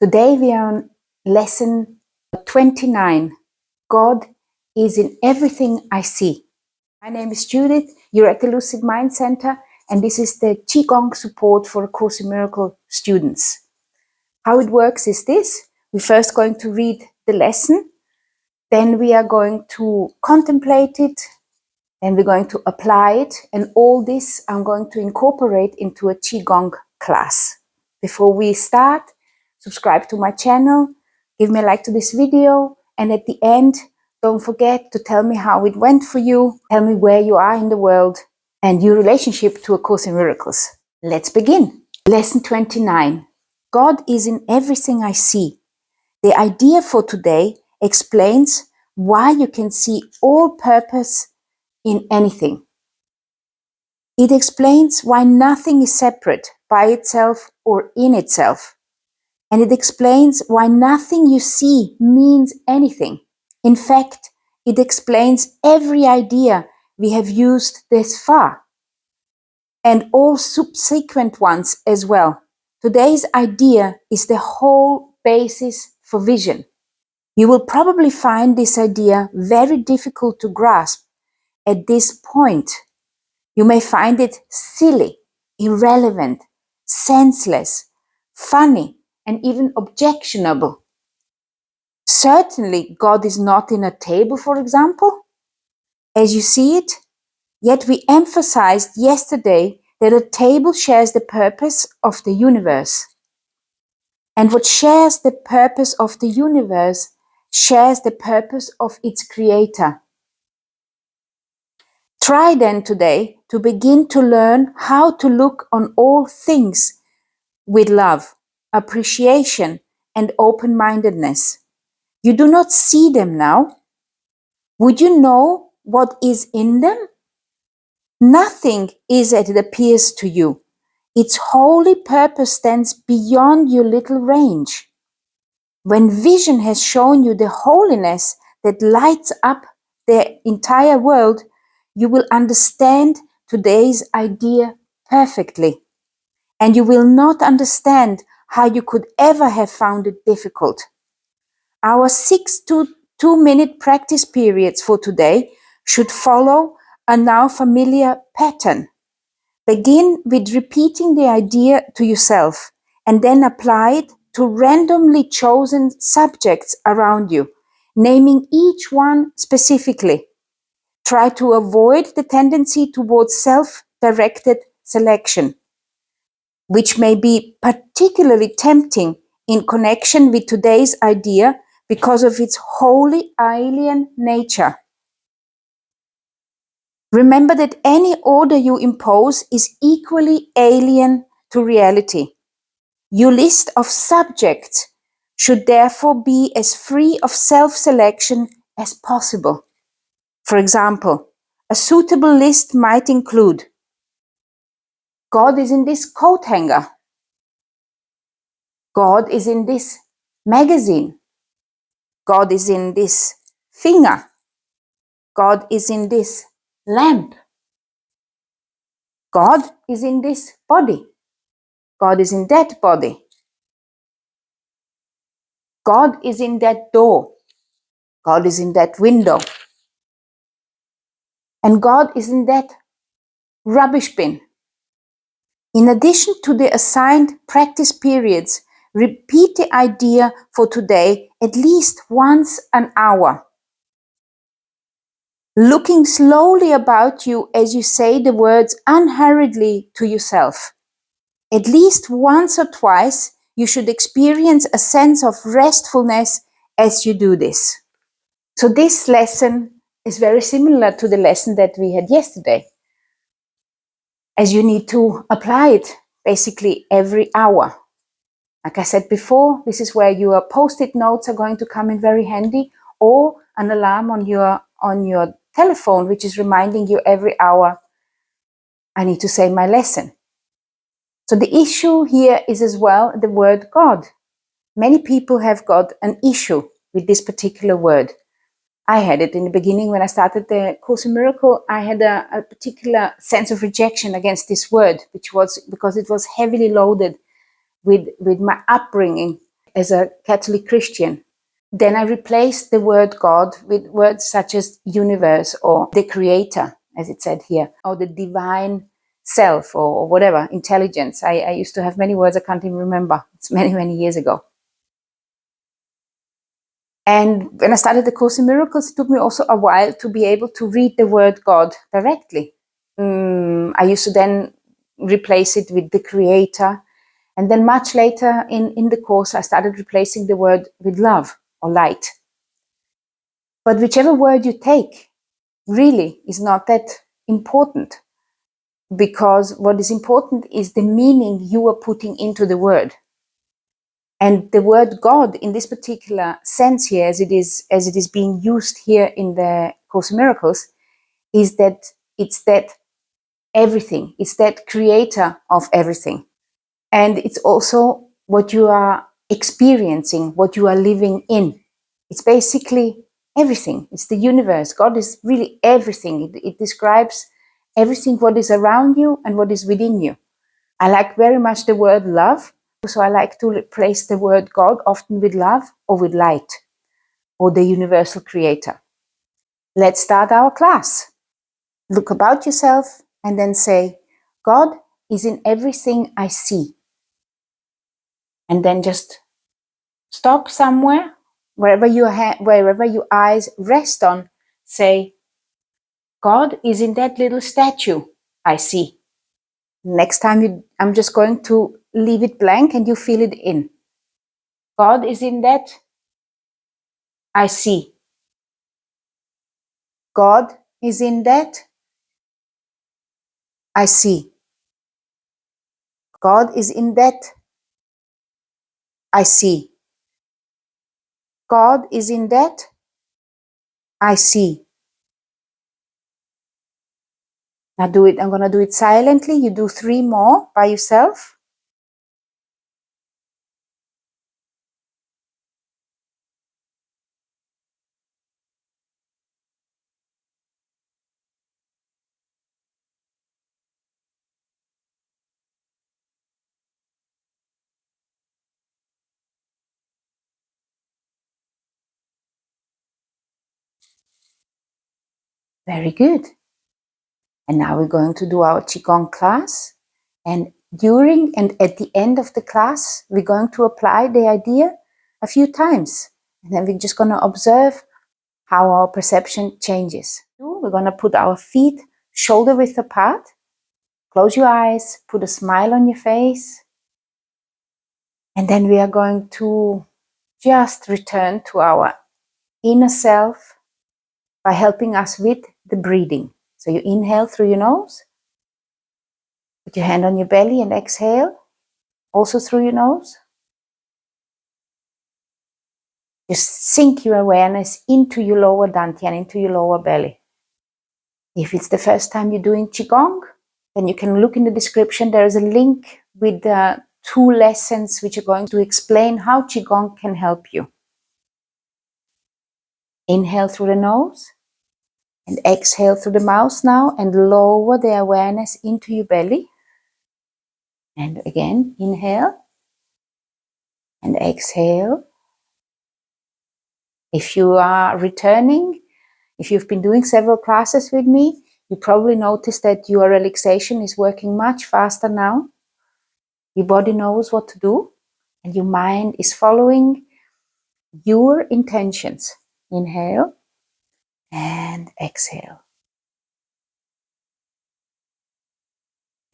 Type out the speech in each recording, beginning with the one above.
Today we are on lesson 29. God is in everything I see. My name is Judith. You're at the Lucid Mind Center, and this is the Qigong support for A Course in Miracles students. How it works is this. We're first going to read the lesson, then we are going to contemplate it, then we're going to apply it, and all this I'm going to incorporate into a Qigong class. Before we start, subscribe to my channel, give me a like to this video, and at the end, don't forget to tell me how it went for you, tell me where you are in the world, and your relationship to A Course in Miracles. Let's begin. Lesson 29. God is in everything I see. The idea for today explains why you can see all purpose in anything. It explains why nothing is separate by itself or in itself. And it explains why nothing you see means anything. In fact, it explains every idea we have used thus far, and all subsequent ones as well. Today's idea is the whole basis for vision. You will probably find this idea very difficult to grasp at this point. You may find it silly, irrelevant, senseless, funny, and even objectionable. Certainly, God is not in a table, for example, as you see it. Yet we emphasized yesterday that a table shares the purpose of the universe. And what shares the purpose of the universe shares the purpose of its creator. Try then today to begin to learn how to look on all things with love, appreciation, and open-mindedness. You do not see them now. Would you know what is in them? Nothing is as it appears to you. Its holy purpose stands beyond your little range. When vision has shown you the holiness that lights up the entire world, you will understand today's idea perfectly. And you will not understand how you could ever have found it difficult. Our 6 to 2-minute practice periods for today should follow a now familiar pattern. Begin with repeating the idea to yourself and then apply it to randomly chosen subjects around you, naming each one specifically. Try to avoid the tendency towards self-directed selection, which may be particularly tempting in connection with today's idea because of its wholly alien nature. Remember that any order you impose is equally alien to reality. Your list of subjects should therefore be as free of self-selection as possible. For example, a suitable list might include: God is in this coat hanger. God is in this magazine. God is in this finger. God is in this lamp. God is in this body. God is in that body. God is in that door. God is in that window. And God is in that rubbish bin. In addition to the assigned practice periods, repeat the idea for today at least once an hour. Looking slowly about you as you say the words unhurriedly to yourself. At least once or twice, you should experience a sense of restfulness as you do this. So this lesson is very similar to the lesson that we had yesterday, as you need to apply it basically every hour. Like I said before, this is where your post-it notes are going to come in very handy, or an alarm on your telephone, which is reminding you every hour, I need to say my lesson. So the issue here is as well the word God. Many people have got an issue with this particular word. I had it in the beginning when I started the Course in Miracles. I had a particular sense of rejection against this word, which was because it was heavily loaded with my upbringing as a Catholic Christian. Then I replaced the word God with words such as universe or the creator, as it said here, or the divine self or whatever, intelligence. I used to have many words I can't even remember. It's many, many years ago. And when I started the Course in Miracles, it took me also a while to be able to read the word God directly. I used to then replace it with the creator. And then much later in the course, I started replacing the word with love or light. But whichever word you take really is not that important, because what is important is the meaning you are putting into the word. And the word God in this particular sense here, as it is being used here in the Course in Miracles, is that it's that everything. It's that creator of everything. And it's also what you are experiencing, what you are living in. It's basically everything. It's the universe. God is really everything. It describes everything what is around you and what is within you. I like very much the word love. So I like to replace the word God often with love or with light or the universal creator. Let's start our class. Look about yourself and then say, God is in everything I see. And then just stop somewhere, wherever your eyes rest on, say, God is in that little statue I see. Next time I'm just going to leave it blank and you fill it in. God is in that I see. God is in that I see. God is in that I see. God is in that I see. Now do it. I'm going to do it silently. You do 3 more by yourself. Very good. And now we're going to do our Qigong class. And during and at the end of the class, we're going to apply the idea a few times. And then we're just going to observe how our perception changes. We're going to put our feet shoulder width apart. Close your eyes, put a smile on your face. And then we are going to just return to our inner self by helping us with the breathing. So you inhale through your nose. Put your hand on your belly and exhale, also through your nose. Just sink your awareness into your lower dantian, into your lower belly. If it's the first time you're doing Qigong, then you can look in the description. There is a link with 2 lessons which are going to explain how Qigong can help you. Inhale through the nose and exhale through the mouth now, and lower the awareness into your belly. And again, inhale and exhale. If you are returning, if you've been doing several classes with me, you probably noticed that your relaxation is working much faster now. Your body knows what to do, and your mind is following your intentions. Inhale and exhale.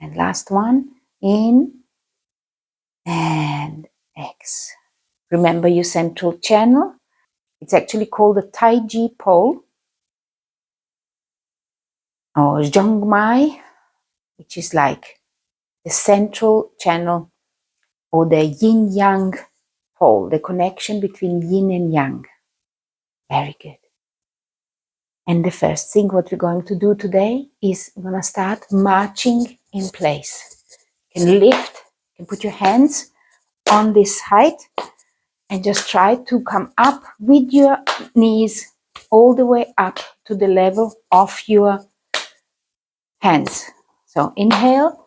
And last one, in and ex. Remember your central channel. It's actually called the Tai Chi pole, or Zhong Mai, which is like the central channel, or the yin-yang pole, the connection between yin and yang. Very good. And the first thing what we're going to do today is we're going to start marching in place. You can lift, you can put your hands on this height and just try to come up with your knees all the way up to the level of your hands. So inhale,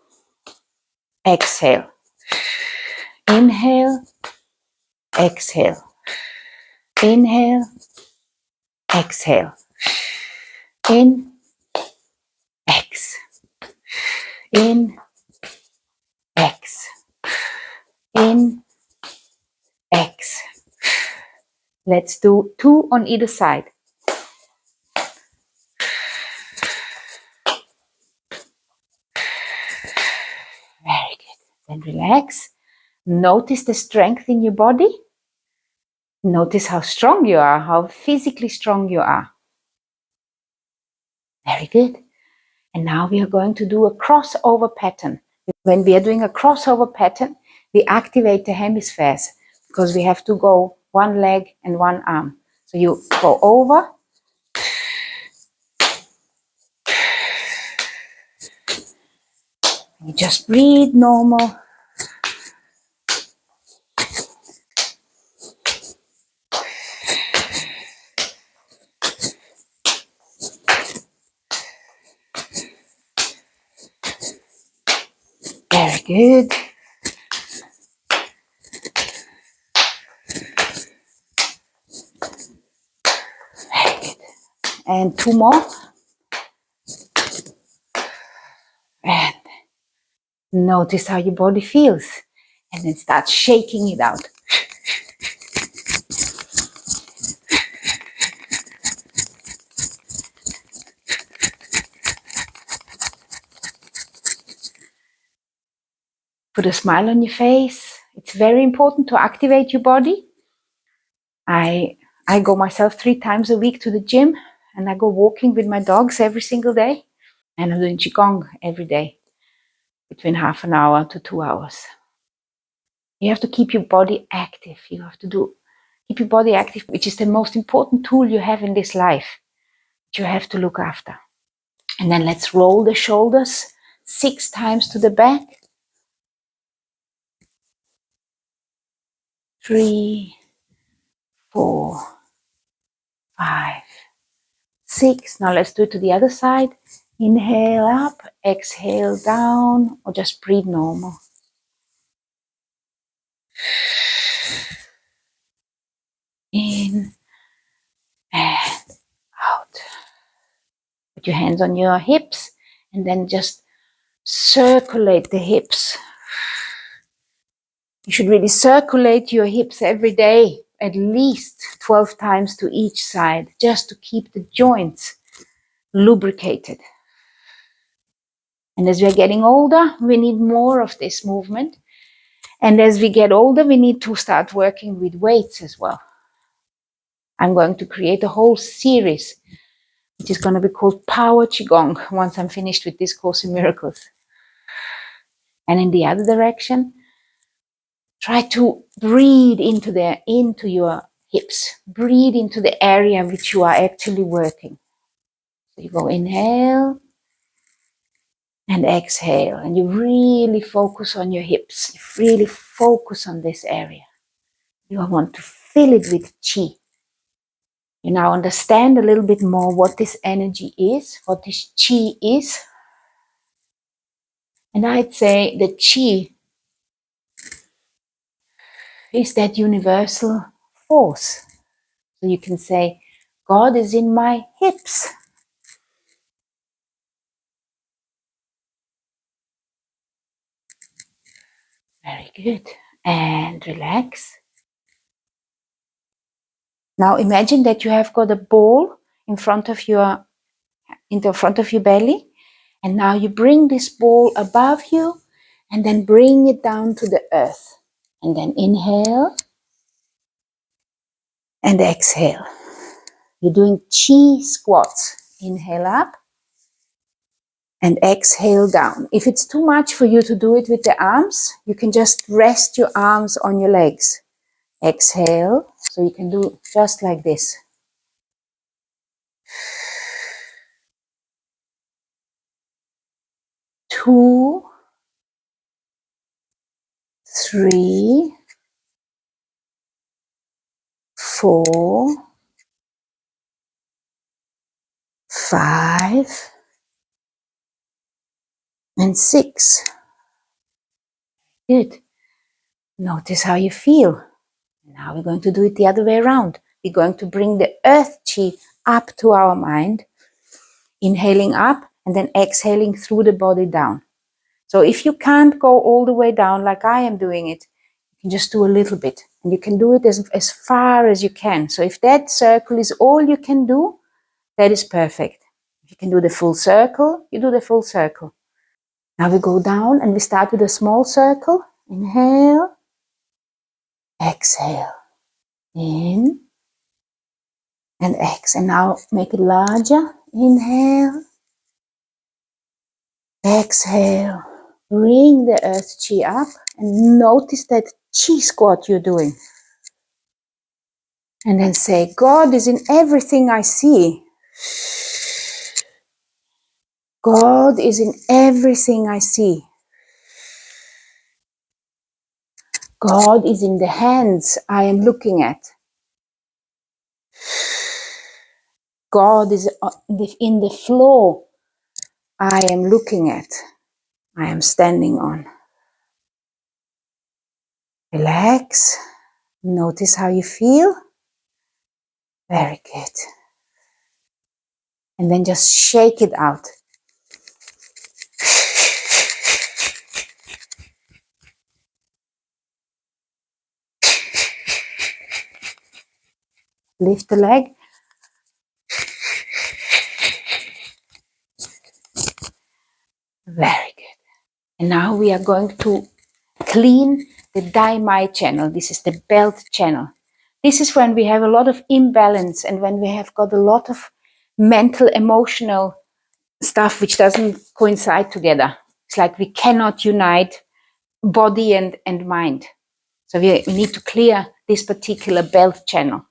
exhale. Inhale, exhale. Inhale, exhale. In, X. In, X. In, X. Let's do 2 on either side. Very good. Then relax. Notice the strength in your body. Notice how strong you are, how physically strong you are. Very good. And now we are going to do a crossover pattern. When we are doing a crossover pattern, we activate the hemispheres because we have to go one leg and one arm. So you go over. You just breathe normal. Very good. Very good. And 2 more. And notice how your body feels. And then start shaking it out. Put a smile on your face. It's very important to activate your body. I go myself 3 times a week to the gym, and I go walking with my dogs every single day. And I'm doing Qigong every day, between half an hour to 2 hours. You have to keep your body active. You have to keep your body active, which is the most important tool you have in this life, that you have to look after. And then let's roll the shoulders 6 times to the back. 3, 4, 5, 6. Now let's do it to the other side. Inhale up, exhale down, or just breathe normal. In and out. Put your hands on your hips and then just circulate the hips. You should really circulate your hips every day, at least 12 times to each side, just to keep the joints lubricated. And as we're getting older, we need more of this movement. And as we get older, we need to start working with weights as well. I'm going to create a whole series, which is going to be called Power Qigong, once I'm finished with this Course in Miracles. And in the other direction, try to breathe into your hips. Breathe into the area which you are actually working. So you go inhale and exhale, and you really focus on your hips. You really focus on this area. You want to fill it with Qi. You now understand a little bit more what this energy is, what this Qi is. And I'd say the Qi is that universal force. So you can say, God is in my hips. Very good. And relax. Now imagine that you have got a ball in front of your belly. And now you bring this ball above you and then bring it down to the earth. And then inhale and exhale. You're doing Qi squats. Inhale up and exhale down. If it's too much for you to do it with the arms, you can just rest your arms on your legs. Exhale, so you can do just like this. 2, 3, 4, 5, and 6. Good. Notice how you feel. Now we're going to do it the other way around. We're going to bring the Earth Qi up to our mind, inhaling up and then exhaling through the body down. So if you can't go all the way down like I am doing it, you can just do a little bit. And you can do it as far as you can. So if that circle is all you can do, that is perfect. If you can do the full circle, you do the full circle. Now we go down and we start with a small circle. Inhale, exhale, in and exhale. And now make it larger. Inhale, exhale. Bring the Earth Qi up and notice that Qi squat you're doing. And then say, God is in everything I see. God is in everything I see. God is in the hands I am looking at. God is in the floor I am looking at. I am standing on. Relax. Notice how you feel. Very good. And then just shake it out. Lift the leg. Very good. And now we are going to clean the Dai Mai channel. This is the belt channel. This is when we have a lot of imbalance and when we have got a lot of mental, emotional stuff which doesn't coincide together. It's like we cannot unite body and mind. So we need to clear this particular belt channel.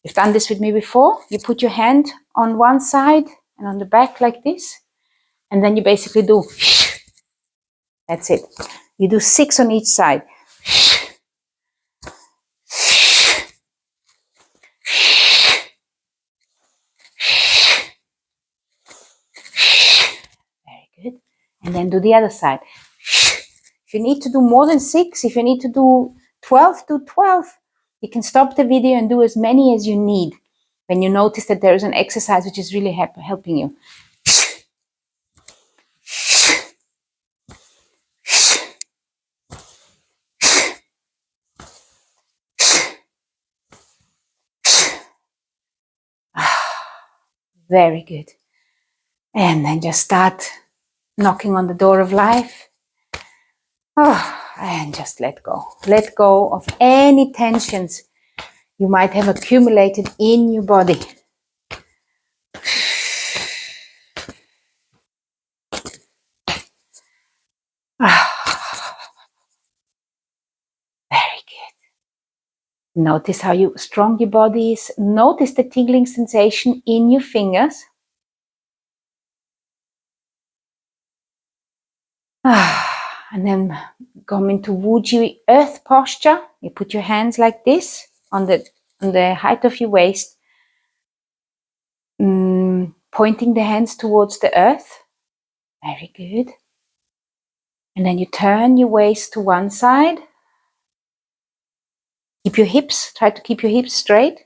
You've done this with me before. You put your hand on one side and on the back like this. And then you basically do, that's it. You do 6 on each side. Very good. And then do the other side. If you need to do more than 6, if you need to do 12, do 12. You can stop the video and do as many as you need when you notice that there is an exercise which is really helping you. Very good. And then just start knocking on the door of life. And just let go. Let go of any tensions you might have accumulated in your body. Very good. Notice how strong your body is. Notice the tingling sensation in your fingers. And then come into Wuji earth posture. You put your hands like this on the height of your waist, pointing the hands towards the earth. Very good. And then you turn your waist to one side. Try to keep your hips straight.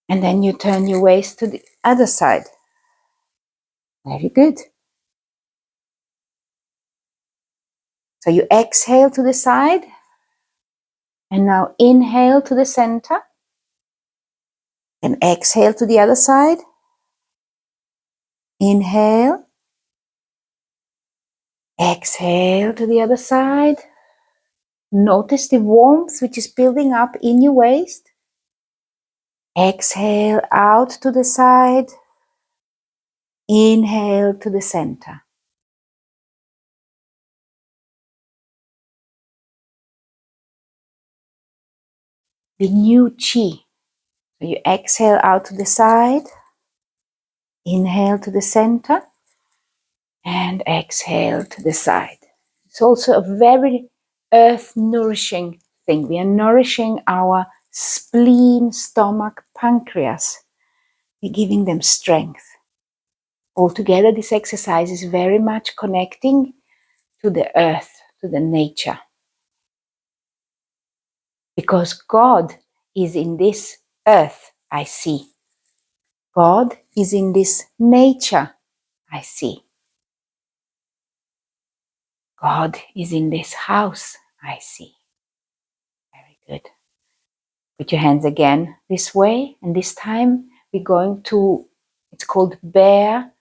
And then you turn your waist to the other side. Very good. So you exhale to the side. And now inhale to the center. And exhale to the other side. Inhale. Exhale to the other side. Notice the warmth which is building up in your waist. Exhale out to the side. Inhale to the center. The new Qi. So you exhale out to the side. Inhale to the center. And exhale to the side. It's also a very earth nourishing thing. We are nourishing our spleen, stomach, pancreas. We're giving them strength. Altogether, this exercise is very much connecting to the earth, to the nature. because God is in this earth I see. God is in this nature I see. God is in this house I see. Very good. Put your hands again this way, and this time we're going to, it's called Bear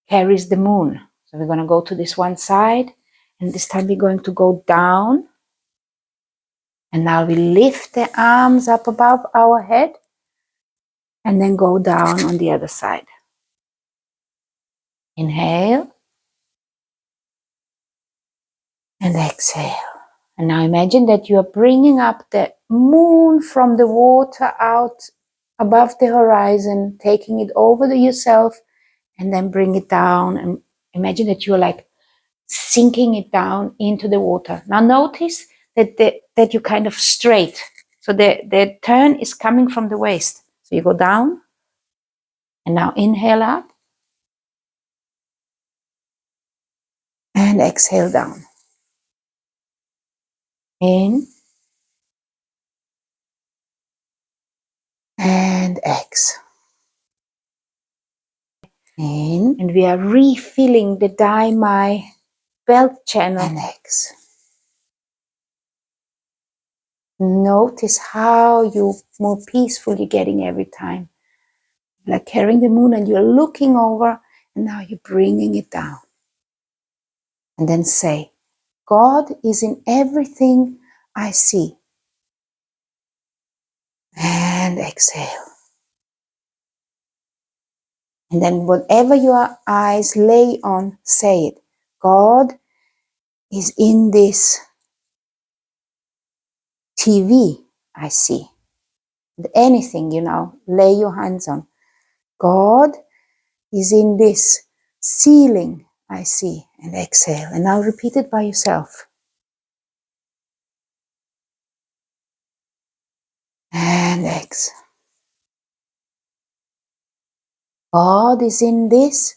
Carries the Moon. So we're going to go to this one side, and this time we're going to go down. And now we lift the arms up above our head and then go down on the other side. Inhale and exhale. And now imagine that you are bringing up the moon from the water out above the horizon, taking it over to yourself, and then bring it down. And imagine that you're like sinking it down into the water. Now notice that you're kind of straight. So the turn is coming from the waist. So you go down, and now inhale up, and exhale down. In, and exhale. In, and we are refilling the Dai Mai belt channel. And exhale. Notice how you more peaceful you're getting every time. Like carrying the moon, and you're looking over, and now you're bringing it down. And then say, God is in everything I see. And exhale. And then whatever your eyes lay on, say it. God is in this TV I see. Anything, lay your hands on. God is in this ceiling I see. And exhale. And now repeat it by yourself. And exhale. God is in this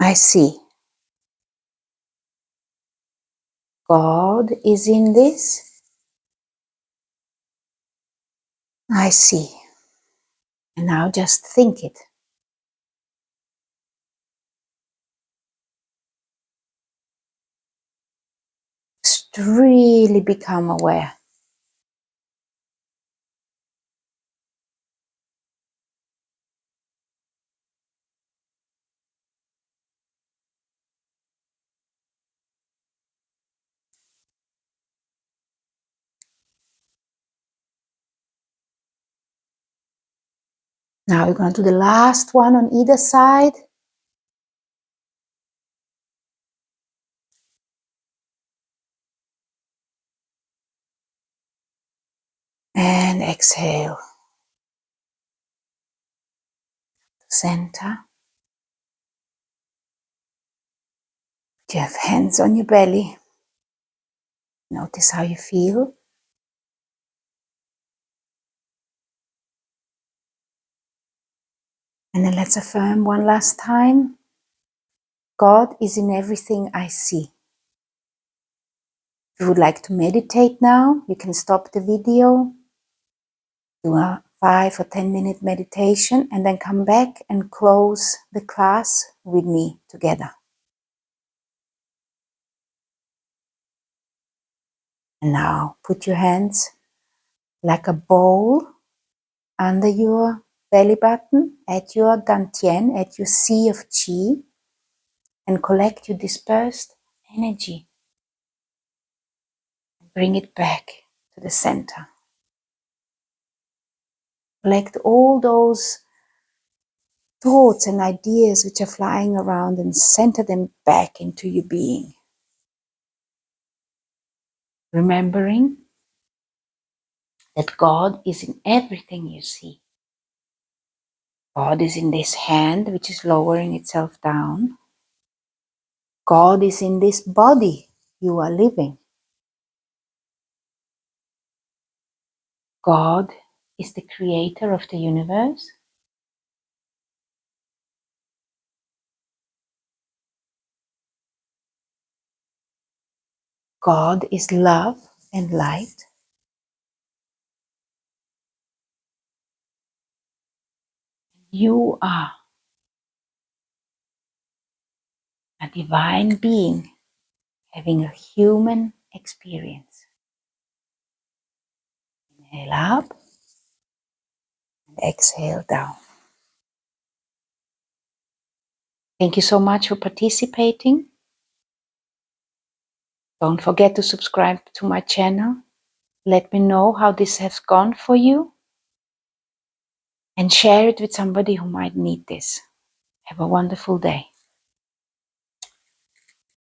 I see. God is in this I see. And now just think it. Just really become aware. Now we're going to do the last one on either side. And exhale. Center. You have hands on your belly. Notice how you feel. And then let's affirm one last time. God is in everything I see. If you would like to meditate now, you can stop the video, do a 5 or 10 minute meditation, and then come back and close the class with me together. And now put your hands like a bowl under your belly button, at your dantian, at your sea of qi, and collect your dispersed energy. Bring it back to the center. Collect all those thoughts and ideas which are flying around and center them back into your being. Remembering that God is in everything you see. God is in this hand which is lowering itself down. God is in this body you are living. God is the creator of the universe. God is love and light. You are a divine being having a human experience. Inhale up and exhale down. Thank you so much for participating. Don't forget to subscribe to my channel. Let me know how this has gone for you. And share it with somebody who might need this. Have a wonderful day.